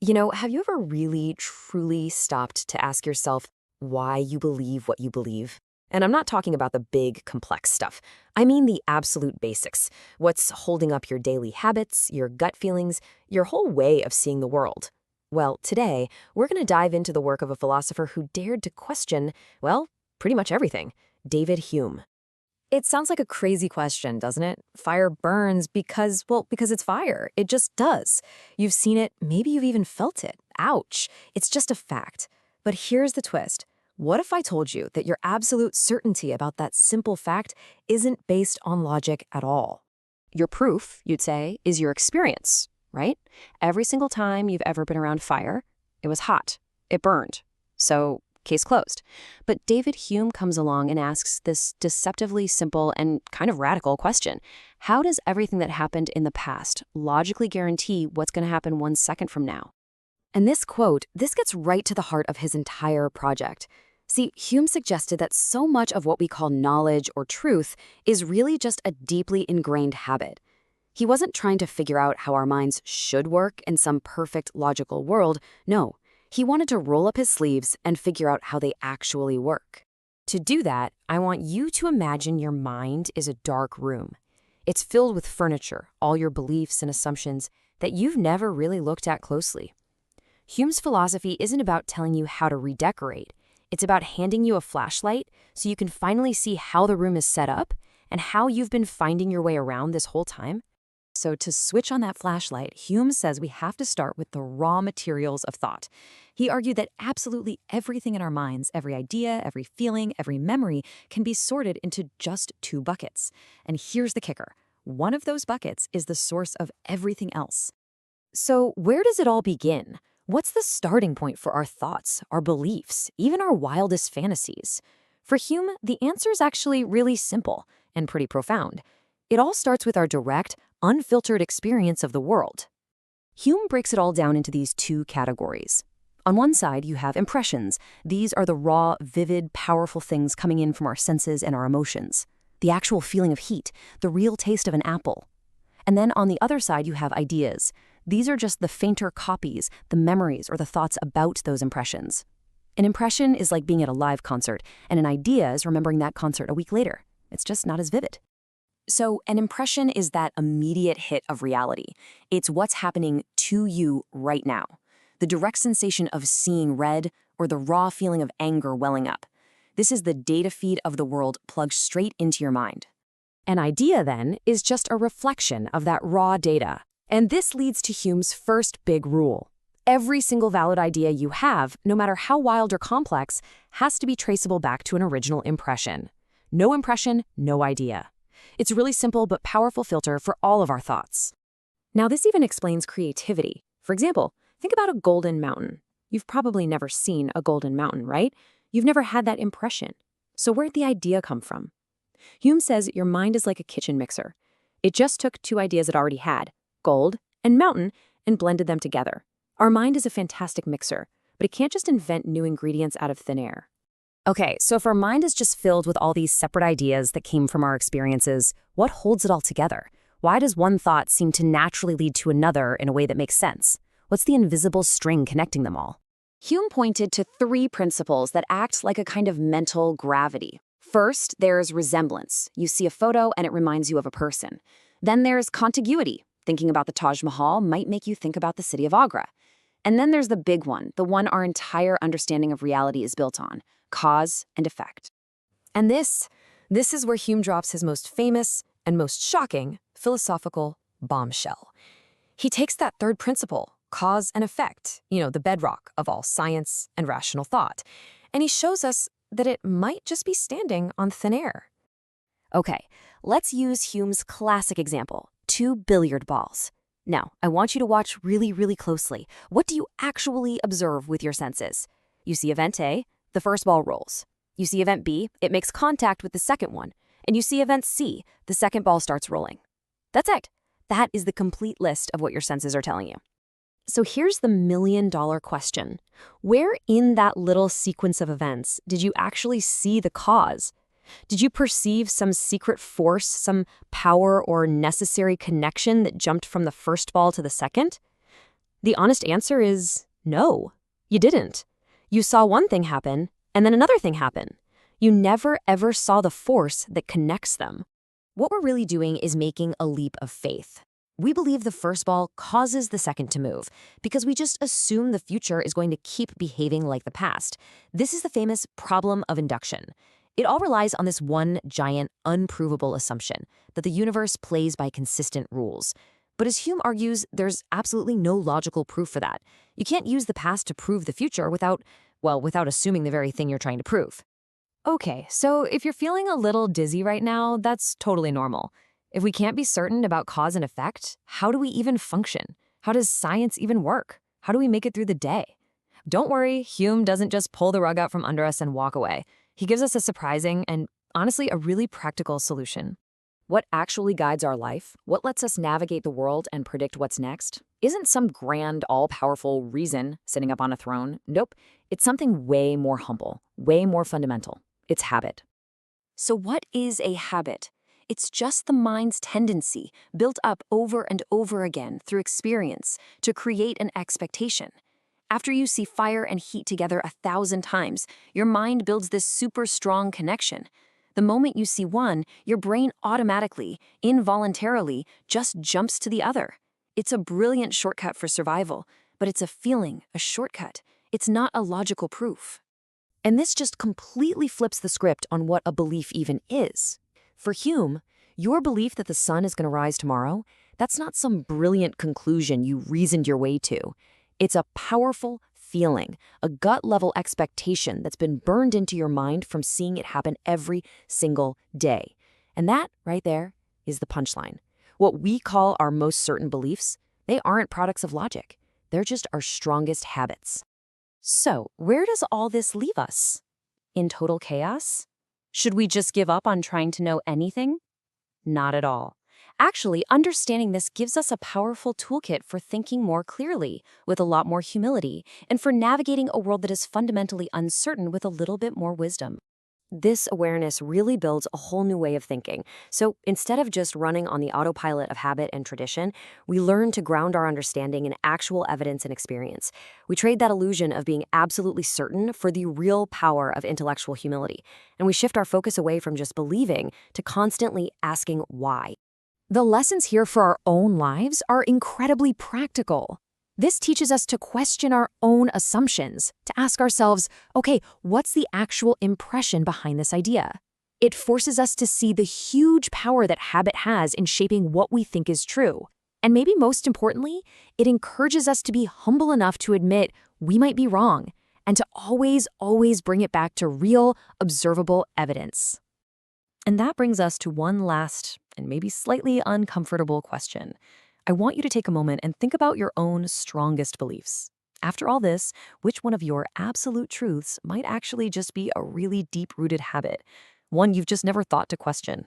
Have you ever really, truly stopped to ask yourself why you believe what you believe? And I'm not talking about the big, complex stuff. I mean the absolute basics. What's holding up your daily habits, your gut feelings, your whole way of seeing the world? Well, today, we're going to dive into the work of a philosopher who dared to question, well, pretty much everything, David Hume. It sounds like a crazy question, doesn't it? Fire burns because it's fire. It just does. You've seen it, maybe you've even felt it. Ouch. It's just a fact. But here's the twist. What if I told you that your absolute certainty about that simple fact isn't based on logic at all? Your proof, you'd say, is your experience, right? Every single time you've ever been around fire, it was hot. It burned. So, case closed. But David Hume comes along and asks this deceptively simple and kind of radical question. How does everything that happened in the past logically guarantee what's going to happen 1 second from now? And this quote, this gets right to the heart of his entire project. See, Hume suggested that so much of what we call knowledge or truth is really just a deeply ingrained habit. He wasn't trying to figure out how our minds should work in some perfect logical world. No. He wanted to roll up his sleeves and figure out how they actually work. To do that, I want you to imagine your mind is a dark room. It's filled with furniture, all your beliefs and assumptions that you've never really looked at closely. Hume's philosophy isn't about telling you how to redecorate. It's about handing you a flashlight so you can finally see how the room is set up and how you've been finding your way around this whole time. So to switch on that flashlight, Hume says we have to start with the raw materials of thought. He argued that absolutely everything in our minds, every idea, every feeling, every memory, can be sorted into just 2 buckets. And here's the kicker. One of those buckets is the source of everything else. So where does it all begin? What's the starting point for our thoughts, our beliefs, even our wildest fantasies? For Hume, the answer is actually really simple and pretty profound. It all starts with our direct, unfiltered experience of the world. Hume breaks it all down into these 2 categories. On one side, you have impressions. These are the raw, vivid, powerful things coming in from our senses and our emotions. The actual feeling of heat, the real taste of an apple. And then on the other side, you have ideas. These are just the fainter copies, the memories or the thoughts about those impressions. An impression is like being at a live concert, and an idea is remembering that concert a week later. It's just not as vivid. So an impression is that immediate hit of reality. It's what's happening to you right now. The direct sensation of seeing red or the raw feeling of anger welling up. This is the data feed of the world plugged straight into your mind. An idea, then, is just a reflection of that raw data. And this leads to Hume's first big rule. Every single valid idea you have, no matter how wild or complex, has to be traceable back to an original impression. No impression, no idea. It's a really simple but powerful filter for all of our thoughts. Now, this even explains creativity. For example, think about a golden mountain. You've probably never seen a golden mountain, right? You've never had that impression. So where'd the idea come from? Hume says your mind is like a kitchen mixer. It just took 2 ideas it already had, gold and mountain, and blended them together. Our mind is a fantastic mixer, but it can't just invent new ingredients out of thin air. Okay, so if our mind is just filled with all these separate ideas that came from our experiences, what holds it all together? Why does one thought seem to naturally lead to another in a way that makes sense? What's the invisible string connecting them all? Hume pointed to 3 principles that act like a kind of mental gravity. First, there's resemblance. You see a photo and it reminds you of a person. Then there's contiguity. Thinking about the Taj Mahal might make you think about the city of Agra. And then there's the big one, the one our entire understanding of reality is built on. Cause and effect. And this is where Hume drops his most famous and most shocking philosophical bombshell. He takes that 3rd principle, cause and effect, the bedrock of all science and rational thought, and he shows us that it might just be standing on thin air. Okay, let's use Hume's classic example, 2 billiard balls. Now, I want you to watch really, really closely. What do you actually observe with your senses? You see event A, the first ball rolls. You see event B, it makes contact with the second one. And you see event C, the second ball starts rolling. That's it. That is the complete list of what your senses are telling you. So here's the million-dollar question. Where in that little sequence of events did you actually see the cause? Did you perceive some secret force, some power or necessary connection that jumped from the first ball to the second? The honest answer is no, you didn't. You saw one thing happen, and then another thing happen. You never ever saw the force that connects them. What we're really doing is making a leap of faith. We believe the first ball causes the second to move because we just assume the future is going to keep behaving like the past. This is the famous problem of induction. It all relies on this one giant, unprovable assumption that the universe plays by consistent rules. But as Hume argues, there's absolutely no logical proof for that. You can't use the past to prove the future without assuming the very thing you're trying to prove. Okay, so if you're feeling a little dizzy right now, that's totally normal. If we can't be certain about cause and effect, how do we even function? How does science even work? How do we make it through the day? Don't worry, Hume doesn't just pull the rug out from under us and walk away. He gives us a surprising and, honestly, a really practical solution. What actually guides our life, what lets us navigate the world and predict what's next, isn't some grand, all-powerful reason sitting up on a throne. Nope, it's something way more humble, way more fundamental. It's habit. So what is a habit? It's just the mind's tendency, built up over and over again through experience, to create an expectation. After you see fire and heat together 1,000 times, your mind builds this super strong connection. The moment you see one, your brain automatically, involuntarily, just jumps to the other. It's a brilliant shortcut for survival, but it's a feeling, a shortcut. It's not a logical proof. And this just completely flips the script on what a belief even is. For Hume, your belief that the sun is going to rise tomorrow, that's not some brilliant conclusion you reasoned your way to. It's a powerful feeling, a gut-level expectation that's been burned into your mind from seeing it happen every single day. And that, right there, is the punchline. What we call our most certain beliefs, they aren't products of logic. They're just our strongest habits. So, where does all this leave us? In total chaos? Should we just give up on trying to know anything? Not at all. Actually, understanding this gives us a powerful toolkit for thinking more clearly, with a lot more humility, and for navigating a world that is fundamentally uncertain with a little bit more wisdom. This awareness really builds a whole new way of thinking. So instead of just running on the autopilot of habit and tradition, we learn to ground our understanding in actual evidence and experience. We trade that illusion of being absolutely certain for the real power of intellectual humility. And we shift our focus away from just believing to constantly asking why. The lessons here for our own lives are incredibly practical. This teaches us to question our own assumptions, to ask ourselves, okay, what's the actual impression behind this idea? It forces us to see the huge power that habit has in shaping what we think is true. And maybe most importantly, it encourages us to be humble enough to admit we might be wrong, and to always bring it back to real, observable evidence. And that brings us to one last and maybe slightly uncomfortable question. I want you to take a moment and think about your own strongest beliefs. After all this, which one of your absolute truths might actually just be a really deep-rooted habit, one you've just never thought to question?